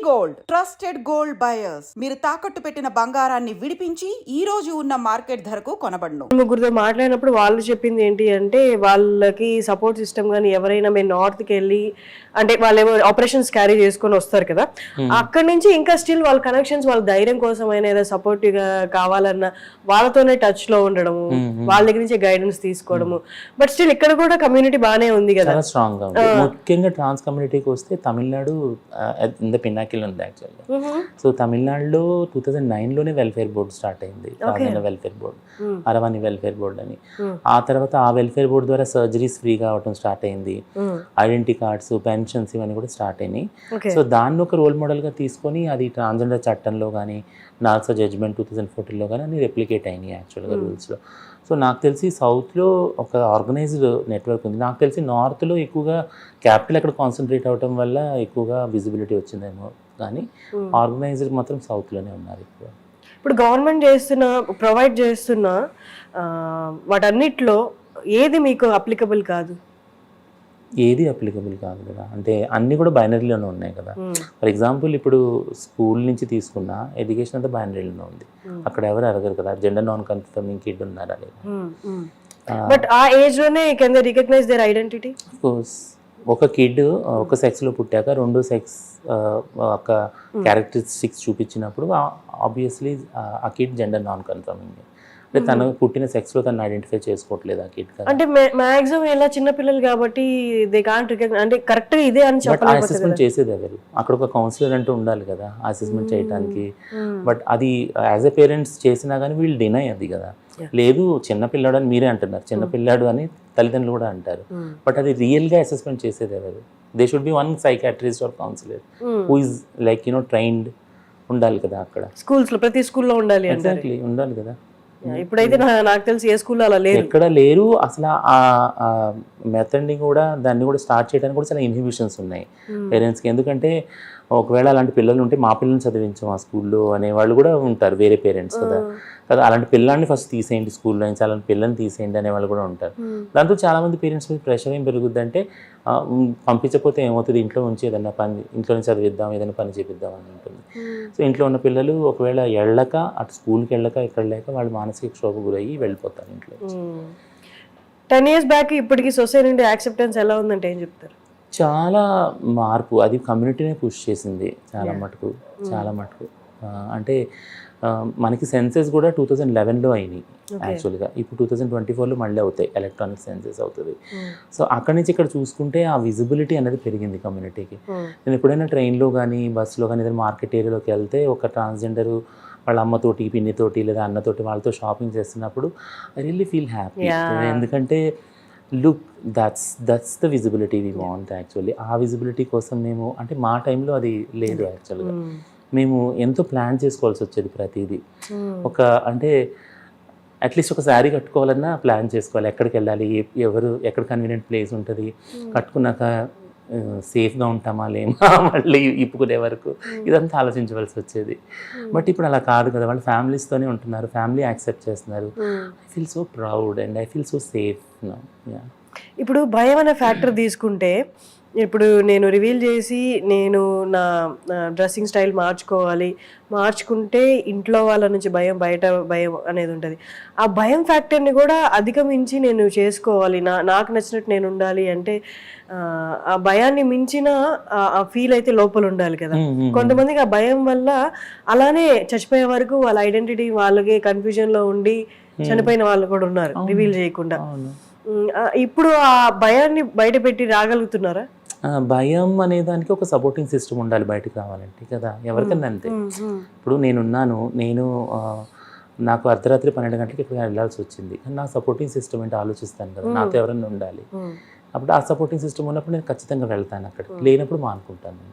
Gold trusted gold buyers మీరు తాకట్టు పెట్టిన బంగారాన్ని విడిపించి ఈ రోజు ఉన్న మార్కెట్ ధరకు కొనబడును. ముగ్గురితో మాట్లాడినప్పుడు వాళ్ళు చెప్పింది ఏంటి అంటే వాళ్ళకి సపోర్ట్ సిస్టమ్ కానీ ఎవరైనా మేము నార్త్కి వెళ్ళి అంటే వాళ్ళు ఏమో ఆపరేషన్స్ క్యారీ చేసుకొని వస్తారు కదా, అక్కడి నుంచి ఇంకా స్టిల్ వాళ్ళ కనెక్షన్స్ వాళ్ళ ధైర్యం కోసం అయినా ఏదో సపోర్టివ్ గా కావాలన్నా వాళ్ళతోనే టచ్ లో ఉండడము, వాళ్ళ దగ్గర నుంచి గైడెన్స్ తీసుకోవడము. బట్ స్టిల్ ఇక్కడ కూడా కమ్యూనిటీ బాగానే ఉంది కదా, చాలా స్ట్రాంగ్ గా ఉంది. ముఖ్యంగా ట్రాన్స్ కమ్యూనిటీకి వస్తే తమిళనాడు ఇన్ ద పినాకిల్ ఉంది యాక్చువల్గా. సో తమిళనాడులో 2009లోనే వెల్ఫేర్ బోర్డు స్టార్ట్ అయింది, వెల్ఫేర్ బోర్డు, అరవాణి వెల్ఫేర్ బోర్డు అని. ఆ తర్వాత ఆ వెల్ఫేర్ బోర్డు ద్వారా సర్జరీస్ ఫ్రీగా అవడం స్టార్ట్ అయింది, ఐడెంటిటీ కార్డ్స్, పెన్షన్స్ ఇవన్నీ కూడా స్టార్ట్ అయినాయి. సో దాన్ని ఒక రోల్ మోడల్గా తీసుకొని అది ట్రాన్స్జెండర్ చట్టంలో కానీ నాల్సా జడ్జ్మెంట్ 2014లో కానీ అన్ని రెప్లికేట్ అయినాయి యాక్చువల్గా రూల్స్లో. సో నాకు తెలిసి సౌత్లో ఒక ఆర్గనైజ్డ్ నెట్వర్క్ ఉంది. నాకు తెలిసి నార్త్లో ఎక్కువగా క్యాపిటల్ అక్కడ కాన్సన్ట్రేట్ అవడం వల్ల ఎక్కువగా విజిబిలిటీ వచ్చిందేమో, కానీ ఆర్గనైజ్డ్ మాత్రం సౌత్లోనే ఉన్నారు ఎక్కువ. ఇప్పుడు గవర్నమెంట్ ప్రొవైడ్ చేస్తున్న వాటన్నిటిలో ఏది మీకు అప్లికబుల్ కాదు? ఏది అప్లికబుల్ కాదు కదా, అంటే అన్నీ కూడా బైనరీలోనే ఉన్నాయి కదా. ఫర్ ఎగ్జాంపుల్ ఇప్పుడు స్కూల్ నుంచి తీసుకున్న ఎడ్యుకేషన్ అంతా బైనరీలోనే ఉంది. అక్కడ ఎవరు అడగరు కదా జెండర్ నాన్ కన్ఫర్మింగ్ కిడ్ ఉన్నారా లేదా. బట్ ఆ ఏజ్ లోనే can they recognize their identity? Of course ఒక కిడ్ ఒక సెక్స్లో పుట్టాక రెండు సెక్స్ ఒక క్యారెక్టరిస్టిక్స్ చూపించినప్పుడు ఆబ్వియస్లీ ఆ కిడ్ జెండర్ నాన్ కన్ఫర్మింగ్, అంటే తను పుట్టిన సెక్స్లో తను ఐడెంటిఫై చేసుకోవట్లేదు ఆ కిడ్. అంటే మాక్సిమం ఎలా చిన్నపిల్లలు కాబట్టి దే కాంట్ రికగ్నైజ్, అంటే కరెక్ట్ ఇదే అని చెప్పలేదు. అసెస్మెంట్ చేసేది ఎవరు? అక్కడ ఒక కౌన్సిలర్ అంటూ ఉండాలి కదా అసెస్మెంట్ చేయడానికి. బట్ అది యాజ్ ఎ పేరెంట్స్ చేసినా కానీ వీళ్ళు డినై అది కదా, లేదు చిన్నపిల్లాడు అని మీరే అంటున్నారు, చిన్నపిల్లాడు అని తల్లిదండ్రులు కూడా అంటారు. బట్ అది రియల్గా అసెస్మెంట్ చేసేది ఎవరు? They should be one psychiatrist or counsellor who is like trained ఉండాలి కదా అక్కడ. స్కూల్స్ లో ప్రతి స్కూల్లో ఉండాలి, ఎగ్జాక్ట్లీ ఉండాలి కదా. ఇప్పుడైతే నాకు తెలిసి ఏ స్కూల్లో అలా లేదు, ఎక్కడ లేరు అసలు. ఆ మెథడ్ని కూడా దాన్ని కూడా స్టార్ట్ చేయడానికి కూడా చాలా ఇన్హిబిషన్స్ ఉన్నాయి పేరెంట్స్కి. ఎందుకంటే ఒకవేళ అలాంటి పిల్లలు ఉంటే మా పిల్లల్ని చదివించాం ఆ స్కూల్లో అనేవాళ్ళు కూడా ఉంటారు, వేరే పేరెంట్స్ కదా. అలాంటి పిల్లాన్ని ఫస్ట్ తీసేయండి స్కూల్లో నుంచి, అలాంటి పిల్లల్ని తీసేయండి అనేవాళ్ళు కూడా ఉంటారు. దాంతో చాలామంది పేరెంట్స్ మీద ప్రెషర్ ఏం పెరుగుద్ది అంటే పంపించకపోతే ఏమవుతుంది, ఇంట్లో ఉంచి ఏదైనా పని, ఇంట్లో నుంచి చదివిద్దాం, ఏదైనా పని చేపిద్దాం అని ఉంటుంది. సో ఇంట్లో ఉన్న పిల్లలు ఒకవేళ వెళ్ళక, అటు స్కూల్కి వెళ్ళక, ఇక్కడ లేక వాళ్ళు మానసిక క్షోభ గురయ్యి వెళ్ళిపోతారు ఇంట్లో. 10 years బ్యాక్ ఇప్పటికి సొసైటీ నుండి యాక్సెప్టెన్స్ ఎలా ఉందంటే ఏం చెప్తారు? చాలా మార్పు, అది కమ్యూనిటీనే పుష్ చేసింది చాలా మటుకు, చాలా మటుకు. అంటే మనకి సెన్సెస్ కూడా 2011లో అయినాయి యాక్చువల్గా. ఇప్పుడు 2024లో మళ్ళీ అవుతాయి, ఎలక్ట్రానిక్ సెన్సెస్ అవుతుంది. సో అక్కడి నుంచి ఇక్కడ చూసుకుంటే ఆ విజిబిలిటీ అనేది పెరిగింది కమ్యూనిటీకి. నేను ఎప్పుడైనా ట్రైన్లో కానీ బస్సులో కానీ ఏదైనా మార్కెట్ ఏరియాలోకి వెళ్తే ఒక ట్రాన్స్జెండర్ వాళ్ళ అమ్మతోటి, పిన్నితోటి లేదా అన్నతోటి వాళ్ళతో షాపింగ్ చేస్తున్నప్పుడు ఐ రియల్లీ ఫీల్ హ్యాపీ. ఎందుకంటే look that's the visibility we want actually. ఆ విజిబిలిటీ కోసం మేము, అంటే మా టైంలో అది లేదు యాక్చువల్గా. మేము ఎంతో ప్లాన్ చేసుకోవాల్సి వచ్చేది ప్రతిదీ. ఒక అంటే అట్లీస్ట్ ఒక శారీ కట్టుకోవాలన్నా ప్లాన్ చేసుకోవాలి, ఎక్కడికి వెళ్ళాలి, ఎక్కడ కన్వీనియంట్ ప్లేస్ ఉంటుంది, కట్టుకున్నాక సేఫ్గా ఉంటామా లేమా మళ్ళీ ఇప్పుకునే వరకు ఇదంతా ఆలోచించవలసి వచ్చేది. బట్ ఇప్పుడు అలా కాదు కదా, వాళ్ళు ఫ్యామిలీస్తోనే ఉంటున్నారు, ఫ్యామిలీ యాక్సెప్ట్ చేస్తున్నారు. I feel so proud and I feel so safe now. ఇప్పుడు భయం అనే ఫ్యాక్టర్ తీసుకుంటే, ఇప్పుడు నేను రివీల్ చేసి నేను నా డ్రెస్సింగ్ స్టైల్ మార్చుకుంటే ఇంట్లో వాళ్ళ నుంచి భయం, బయట భయం అనేది ఉంటుంది. ఆ భయం ఫ్యాక్టర్ని కూడా అధిగమించి నేను చేసుకోవాలి, నాకు నచ్చినట్టు నేను ఉండాలి అంటే ఆ భయాన్ని మించిన ఆ ఫీల్ అయితే లోపల ఉండాలి కదా. కొంతమందికి ఆ భయం వల్ల అలానే చచ్చిపోయే వరకు వాళ్ళ ఐడెంటిటీ వాళ్ళకే కన్ఫ్యూజన్లో ఉండి చనిపోయిన వాళ్ళు కూడా ఉన్నారు రివీల్ చేయకుండా. ఇప్పుడు ఆ భయాన్ని బయట పెట్టి రాగలుగుతున్నారా? భయం అనే దానికి ఒక సపోర్టింగ్ సిస్టమ్ ఉండాలి బయటకు రావాలంటే కదా, ఎవరికన్నా అంతే. ఇప్పుడు నేను నాకు అర్ధరాత్రి 12 గంటలకి ఇక్కడ వెళ్ళాల్సి వచ్చింది, కానీ నా సపోర్టింగ్ సిస్టమ్ అంటే ఆలోచిస్తాను కదా, నాతో ఎవరైనా ఉండాలి. అప్పుడు ఆ సపోర్టింగ్ సిస్టమ్ ఉన్నప్పుడు నేను ఖచ్చితంగా వెళ్తాను, అక్కడ లేనప్పుడు మానుకుంటాను.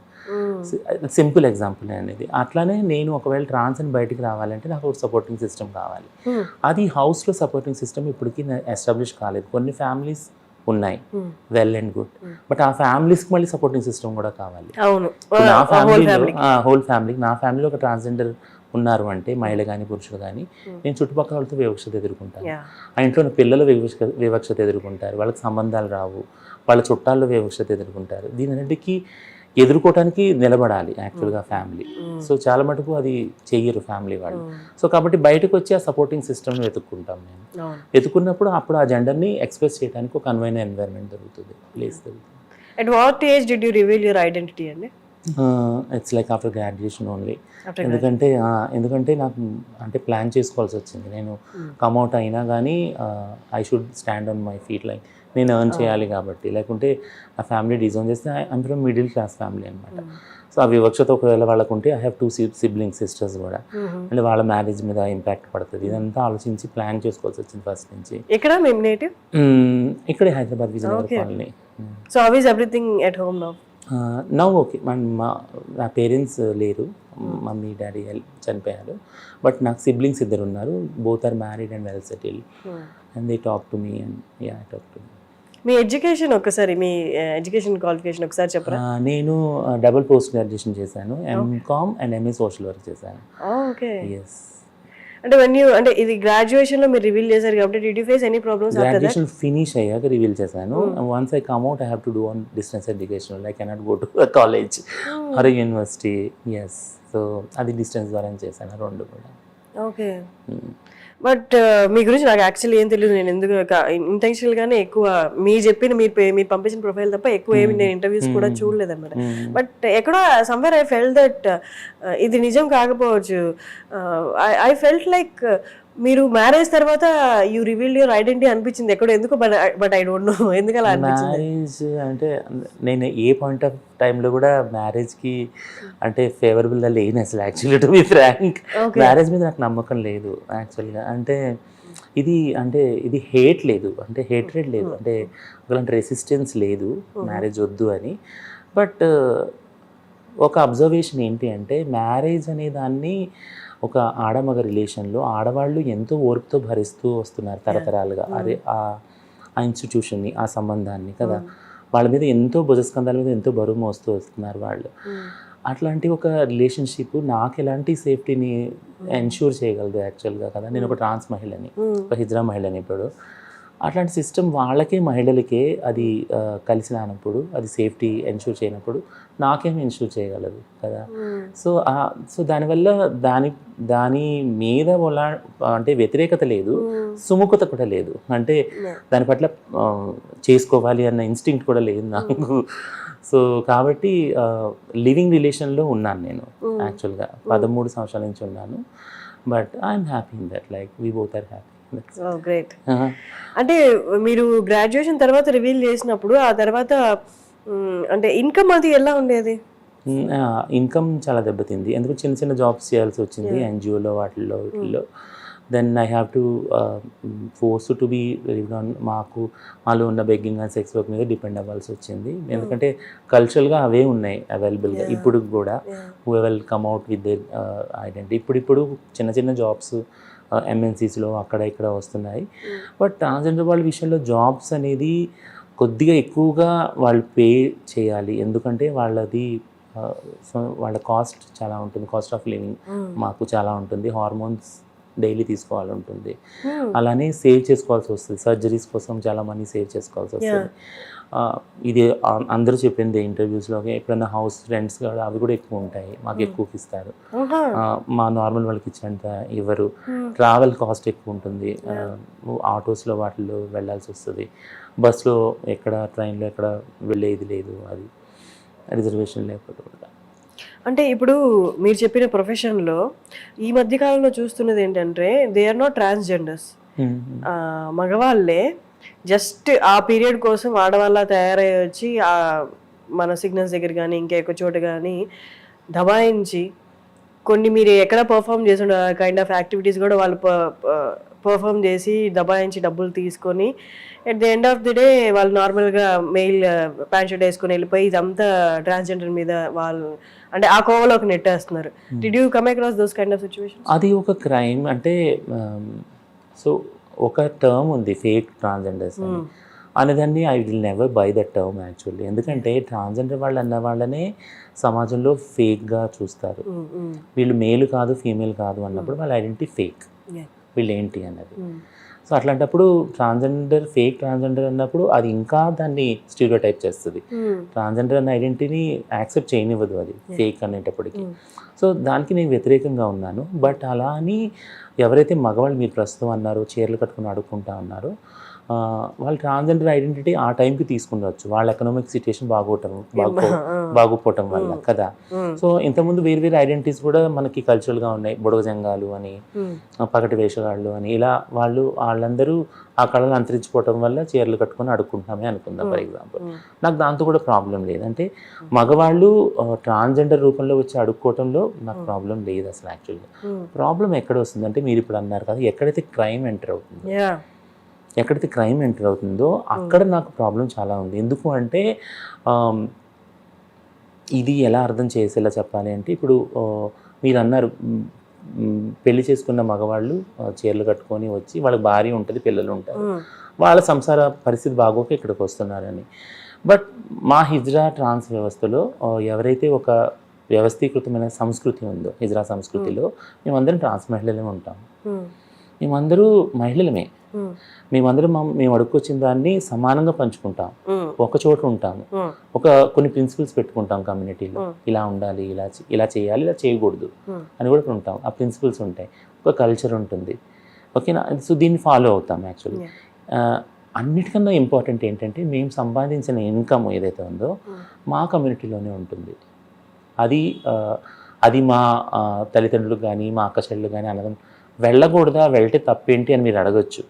సింపుల్ ఎగ్జాంపుల్ అనేది. అట్లానే నేను ఒకవేళ ట్రాన్స్ అని బయటికి రావాలంటే నాకు ఒక సపోర్టింగ్ సిస్టమ్ కావాలి. అది హౌస్లో సపోర్టింగ్ సిస్టమ్ ఇప్పటికీ ఎస్టాబ్లిష్ కాలేదు. కొన్ని ఫ్యామిలీస్ ఉన్నాయి, వెల్ అండ్ గుడ్, బట్ ఆ ఫ్యామిలీస్కి మళ్ళీ సపోర్టింగ్ సిస్టమ్ కూడా కావాలి. నా ఫ్యామిలీలో హోల్ ఫ్యామిలీకి, నా ఫ్యామిలీలో ఒక ట్రాన్స్జెండర్ ఉన్నారు అంటే మహిళ కానీ పురుషులు కానీ, నేను చుట్టుపక్కల వాళ్ళతో వివక్షత ఎదుర్కొంటాను. ఆ ఇంట్లో పిల్లలు వివక్షత ఎదుర్కొంటారు, వాళ్ళకి సంబంధాలు రావు, వాళ్ళ చుట్టాల్లో వివక్షత ఎదుర్కొంటారు. దీనన్నిటికీ ఎదుర్కోవటానికి నిలబడాలి యాక్చువల్గా ఫ్యామిలీ. సో చాలా మటుకు అది చెయ్యరు ఫ్యామిలీ వాళ్ళు. సో కాబట్టి బయటకు వచ్చి ఆ సపోర్టింగ్ సిస్టమ్ని వెతుక్కుంటాం మేము. వెతుక్కున్నప్పుడు అప్పుడు ఆ జెండర్ని ఎక్స్ప్రెస్ చేయడానికి ఒక కన్వైన్ ఎన్వైరన్మెంట్ దొరుకుతుంది, ప్లేస్ దొరుకుతుంది. At what age did you reveal your identity అండి? It's like after graduation only. ఎందుకంటే నాకు అంటే ప్లాన్ చేసుకోవాల్సి వచ్చింది. నేను కమ్అవుట్ అయినా కానీ I should stand on my feet, like నేను ఎర్న్ చేయాలి కాబట్టి. లేకుంటే ఆ ఫ్యామిలీ డిజైన్ చేస్తే I'm from middle class family అనమాట. సో ఆ వివక్షత ఒకవేళ వాళ్ళకు ఉంటే ఐ హ్యావ్ 2 సిబ్లింగ్స్, సిస్టర్స్ కూడా, అంటే వాళ్ళ మ్యారేజ్ మీద ఇంపాక్ట్ పడుతుంది. ఇదంతా ఆలోచించి ప్లాన్ చేసుకోవాల్సి వచ్చింది ఫస్ట్ నుంచి. ఎక్కడ మేము నేటివ్? ఇక్కడే Hyderabad Vijaynagar colony. So how is everything at home now? Now okay. నా పేరెంట్స్ లేరు, మమ్మీ డాడీ చనిపోయారు. బట్ నాకు సిబ్లింగ్స్ 2 ఉన్నారు. Both are married and well settled and they talk to me and I talk to me. మీ education ఒకసారి, మీ education qualification ఒకసారి చెప్పరా? నేను డబుల్ పోస్ట్ గ్రాడ్యుయేషన్ చేశాను, MCom and MA social work చేశాను. ఓకే. ఎస్. అంటే ఇది గ్రాడ్యుయేషన్ లో మీరు రివీల్ చేశారు కాబట్టి did you face any problems after that? Graduation finish అయ్యాక రివీల్ చేశాను. Once I come out I have to do on distance education. I cannot go to college or university. Yes. So అది distance ద్వారా చేశాను 2 కూడా. Okay. But మీ గురించి నాకు actually ఏం తెలియదు. నేను ఎందుకు ఇంటెన్షనల్ గానే ఎక్కువ మీరు పంపించిన ప్రొఫైల్ తప్ప ఎక్కువ ఏమి నేను ఇంటర్వ్యూస్ కూడా చూడలేదు అనమాట. బట్ ఎక్కడో సమ్వేర్ ఐ ఫెల్ట్ దట్ ఇది నిజం కాకపోవచ్చు. ఐ ఫెల్ట్ లైక్ మీరు మ్యారేజ్ తర్వాత యూ రివీల్ యువర్ ఐడెంటిటీ అనిపించింది ఎక్కడో, ఎందుకు, బట్ ఐ డోంట్ నో ఎందుకు అలా అనిపించింది. మ్యారేజ్ అంటే నేను ఏ పాయింట్ ఆఫ్ టైంలో కూడా మ్యారేజ్కి అంటే ఫేవరబుల్గా లేను అసలు. Actually to be frank, marriage మీద నాకు నమ్మకం లేదు యాక్చువల్గా. అంటే ఇది హేట్ లేదు, అంటే హేట్రెడ్ లేదు, అంటే ఒకలాంటి రెసిస్టెన్స్ లేదు మ్యారేజ్ వద్దు అని. బట్ ఒక అబ్జర్వేషన్ ఏంటి అంటే, మ్యారేజ్ అనే దాన్ని ఒక ఆడమగ రిలేషన్లో ఆడవాళ్ళు ఎంతో ఓర్పుతో భరిస్తూ వస్తున్నారు తరతరాలుగా. అదే ఆ ఇన్స్టిట్యూషన్ని, ఆ సంబంధాన్ని కదా, వాళ్ళ మీద ఎంతో భుజస్కంధాల మీద ఎంతో బరువు మోస్తూ వస్తున్నారు వాళ్ళు. అట్లాంటి ఒక రిలేషన్షిప్ నాకు ఎలాంటి సేఫ్టీని ఎన్ష్యూర్ చేయగలదు యాక్చువల్గా కదా. నేను ఒక ట్రాన్స్ మహిళని, ఒక హిజ్రా మహిళని. ఇప్పుడు అట్లాంటి సిస్టమ్ వాళ్ళకే, మహిళలకే అది కలిసి రానప్పుడు, అది సేఫ్టీ ఎన్ష్యూర్ చేయనప్పుడు నాకేం ఎన్ష్యూర్ చేయగలదు కదా. సో దానివల్ల దాని మీద అంటే వ్యతిరేకత లేదు, సుముఖత కూడా లేదు. అంటే దాని పట్ల చేసుకోవాలి అన్న ఇన్స్టింక్ట్ కూడా లేదు నాకు. సో కాబట్టి లివింగ్ రిలేషన్లో ఉన్నాను నేను యాక్చువల్గా. 13 సంవత్సరాల నుంచి ఉన్నాను. But I'm happy in that, like we both are happy. Great. అంటే మీరు గ్రాడ్యుయేషన్ తర్వాత రివీల్ చేసినప్పుడు ఆ తర్వాత అంటే ఇన్కమ్ అది ఎలా ఉండేది? ఇన్కమ్ చాలా దెబ్బతింది. ఎందుకు చిన్న చిన్న జాబ్స్ చేయాల్సి వచ్చింది ఎన్జిఓలో, వాటిల్లో. Then I have to force to be lived on. మాలో ఉన్న బెగ్గింగ్ అండ్ సెక్స్ వర్క్ మీద డిపెండ్ అవ్వాల్సి వచ్చింది. ఎందుకంటే కల్చరల్గా అవే ఉన్నాయి అవైలబుల్గా ఇప్పుడు కూడా. Who will come out with their identity. ఇప్పుడు చిన్న చిన్న జాబ్స్ ఎంఎన్సీస్లో అక్కడ ఇక్కడ వస్తున్నాయి. బట్ ట్రాన్స్జెండర్ వాళ్ళ విషయంలో జాబ్స్ అనేది కొద్దిగా ఎక్కువగా వాళ్ళు పే చేయాలి. ఎందుకంటే వాళ్ళ కాస్ట్ చాలా ఉంటుంది, కాస్ట్ ఆఫ్ లివింగ్ మాకు చాలా ఉంటుంది. హార్మోన్స్ డైలీ తీసుకోవాలి ఉంటుంది, అలానే సేవ్ చేసుకోవాల్సి వస్తుంది. సర్జరీస్ కోసం చాలా మనీ సేవ్ చేసుకోవాల్సి వస్తుంది. ఇది అందరూ చెప్పింది ఇంటర్వ్యూస్లో. ఎప్పుడైనా హౌస్ రెంట్స్ కూడా అవి కూడా ఎక్కువ ఉంటాయి, మాకు ఎక్కువకి ఇస్తారు. మా నార్మల్ వాళ్ళకి ఇచ్చినంత ఇవ్వరు. ట్రావెల్ కాస్ట్ ఎక్కువ ఉంటుంది, ఆటోస్లో వాటిల్లో వెళ్ళాల్సి వస్తుంది. బస్లో ఎక్కడ, ట్రైన్లో ఎక్కడ వెళ్ళేది లేదు, అది రిజర్వేషన్ లేకపోతే కూడా. అంటే ఇప్పుడు మీరు చెప్పిన ప్రొఫెషన్లో ఈ మధ్యకాలంలో చూస్తున్నది ఏంటంటే దే ఆర్ నాట్ ట్రాన్స్జెండర్స్. మగవాళ్ళే జస్ట్ ఆ పీరియడ్ కోసం ఆడవాళ్ళ తయారై వచ్చి మన సిగ్నల్స్ దగ్గర కానీ ఇంకెక్క చోట కానీ దబాయించి కొన్ని మీరు ఎక్కడ పర్ఫామ్ చేసిన కైండ్ ఆఫ్ యాక్టివిటీస్ కూడా వాళ్ళు పర్ఫామ్ చేసి దబాయించి డబ్బులు తీసుకొని at the end of the day వాళ్ళు నార్మల్గా మెయిల్ ప్యాంట్ షర్ట్ వేసుకొని వెళ్ళిపోయి ఇదంతా ట్రాన్స్జెండర్ మీద వాళ్ళు అంటే ఆ కోవలోకి నెట్టేస్తున్నారు. Did you come across those kind of situation? అది ఒక క్రైమ్. అంటే సో ఒక టర్మ్ ఉంది ఫేక్ ట్రాన్స్జెండర్స్ అనేదాన్ని. I will never buy that term actually. ఎందుకంటే ట్రాన్స్జెండర్ వాళ్ళు అన్న వాళ్ళనే సమాజంలో ఫేక్గా చూస్తారు. వీళ్ళు మేల్ కాదు, ఫీమేల్ కాదు అన్నప్పుడు వాళ్ళ ఐడెంటిటీ ఫేక్, వీళ్ళు ఏంటి అన్నది. సో అట్లాంటప్పుడు ఫేక్ ట్రాన్స్జెండర్ అన్నప్పుడు అది ఇంకా దాన్ని స్టీరియోటైప్ చేస్తుంది. ట్రాన్స్జెండర్ అనే ఐడెంటిటీని యాక్సెప్ట్ చేయనివ్వదు అది ఫేక్ అనేటప్పటికి. సో దానికి నేను వ్యతిరేకంగా ఉన్నాను. బట్ అలా అని ఎవరైతే మగవాళ్ళు మీరు ప్రస్తుతం అన్నారో చీరలు కట్టుకుని అడుక్కుంటా ఉన్నారో వాళ్ళు ట్రాన్స్జెండర్ ఐడెంటిటీ ఆ టైంకి తీసుకుండవచ్చు, వాళ్ళ ఎకనామిక్ సిచ్యుయేషన్ బాగోపోవటం వల్ల కదా. సో ఇంతకుముందు వేరు వేరు ఐడెంటిటీస్ కూడా మనకి కల్చరల్గా ఉన్నాయి. బుడగ జంగాలు అని, పగటి వేషగాళ్ళు అని, ఇలా వాళ్ళందరూ ఆ కళలు అంతరించిపోవటం వల్ల చీరలు కట్టుకొని అడుక్కుంటున్నామే అనుకుందాం ఫర్ ఎగ్జాంపుల్. నాకు దాంతో కూడా ప్రాబ్లం లేదు. అంటే మగవాళ్ళు ట్రాన్స్జెండర్ రూపంలో వచ్చి అడుక్కోవటంలో నాకు ప్రాబ్లం లేదు అసలు. యాక్చువల్గా ప్రాబ్లం ఎక్కడ వస్తుందంటే మీరు ఇప్పుడు అన్నారు కదా, ఎక్కడైతే క్రైమ్ ఎంటర్ అవుతుందో అక్కడ నాకు ప్రాబ్లం చాలా ఉంది. ఎందుకు అంటే ఇది ఎలా అర్థం చేసేలా చెప్పాలి అంటే, ఇప్పుడు మీరు అన్నారు పెళ్లి చేసుకున్న మగవాళ్ళు చీరలు కట్టుకొని వచ్చి వాళ్ళకి భార్య ఉంటుంది, పిల్లలు ఉంటారు, వాళ్ళ సంసార పరిస్థితి బాగోక ఇక్కడికి వస్తున్నారని. బట్ మా హిజ్రా ట్రాన్స్ వ్యవస్థలో ఎవరైతే ఒక వ్యవస్థీకృతమైన సంస్కృతి ఉందో, హిజ్రా సంస్కృతిలో మేమందరం ట్రాన్స్ మహిళలమే ఉంటాం. మేమందరూ మహిళలమే. మేము అడుక్కొచ్చిన దాన్ని సమానంగా పంచుకుంటాం, ఒక చోట ఉంటాము, కొన్ని ప్రిన్సిపల్స్ పెట్టుకుంటాం కమ్యూనిటీలో, ఇలా ఉండాలి, ఇలా చేయాలి, ఇలా చేయకూడదు అని కూడా ఉంటాం. ఆ ప్రిన్సిపల్స్ ఉంటాయి, ఒక కల్చర్ ఉంటుంది, ఓకేనా. సో దీన్ని ఫాలో అవుతాం. యాక్చువల్లీ అన్నిటికన్నా ఇంపార్టెంట్ ఏంటంటే మేము సంపాదించిన ఇన్కమ్ ఏదైతే ఉందో మా కమ్యూనిటీలోనే ఉంటుంది. అది మా తల్లిదండ్రులకు కానీ మా అక్క చెల్లెలు కానీ అనడం వెళ్ళకూడదా, వెళ్తే తప్పేంటి అని మీరు అడగచ్చు.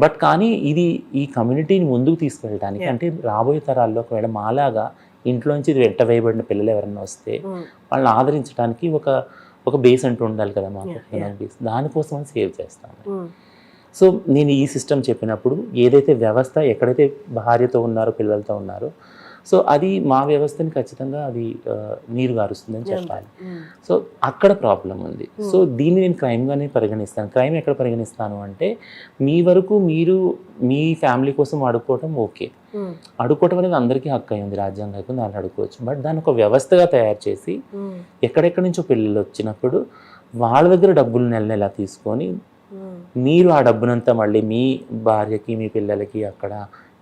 బట్ కానీ ఇది ఈ కమ్యూనిటీని ముందుకు తీసుకెళ్ళడానికి, అంటే రాబోయే తరాల్లో ఒకవేళ మాలాగా ఇంట్లోంచి ఇది వెంటవేయబడిన పిల్లలు ఎవరైనా వస్తే వాళ్ళని ఆదరించడానికి ఒక బేస్ అంటూ ఉండాలి కదా మాకు, బేస్. దానికోసం సేవ్ చేస్తాను. సో నేను ఈ సిస్టమ్ చెప్పినప్పుడు ఏదైతే వ్యవస్థ ఎక్కడైతే భార్యతో ఉన్నారో పిల్లలతో ఉన్నారో, సో అది మా వ్యవస్థని ఖచ్చితంగా అది నీరు గారుస్తుందని చెప్పాలి. సో అక్కడ ప్రాబ్లం ఉంది. సో దీన్ని నేను క్రైమ్గానే పరిగణిస్తాను. క్రైమ్ ఎక్కడ పరిగణిస్తాను అంటే, మీ వరకు మీరు మీ ఫ్యామిలీ కోసం అడుక్కోవటం ఓకే, అడుక్కోవటం అనేది అందరికీ హక్కు అయింది, రాజ్యాంగం అయిపోయింది, దాన్ని అడుక్కోవచ్చు. బట్ దాన్ని ఒక వ్యవస్థగా తయారు చేసి ఎక్కడెక్కడి నుంచో పిల్లలు వచ్చినప్పుడు వాళ్ళ దగ్గర డబ్బులు నెల తీసుకొని మీరు ఆ డబ్బునంతా మళ్ళీ మీ భార్యకి మీ పిల్లలకి అక్కడ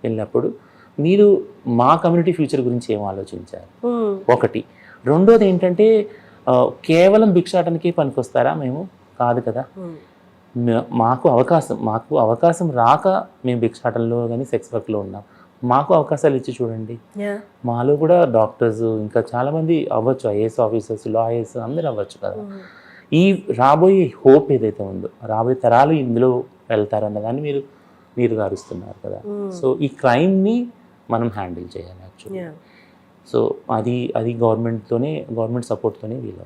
వెళ్ళినప్పుడు మీరు మా కమ్యూనిటీ ఫ్యూచర్ గురించి ఏం ఆలోచించారు? ఒకటి. రెండోది ఏంటంటే, కేవలం భిక్షాటనకి పనికొస్తారా మేము? కాదు కదా. మాకు అవకాశం రాక మేము భిక్షాటనలో కానీ సెక్స్ వర్క్లో ఉన్నాం. మాకు అవకాశాలు ఇచ్చి చూడండి. మాలో కూడా డాక్టర్స్ ఇంకా చాలామంది అవ్వచ్చు, ఐఏఎస్ ఆఫీసర్స్, లాయర్స్ అందరూ అవ్వచ్చు కదా. ఈ రాబోయే హోప్ ఏదైతే ఉందో, రాబోయే తరాలు ఇందులో వెళ్తారన్న దాన్ని మీరు గారుస్తున్నారు కదా. సో ఈ క్రైమ్ని మనం హ్యాండిల్ చేయాలి యాక్చువల్లీ. సో అది గవర్నమెంట్ సపోర్ట్తోనే వీలు.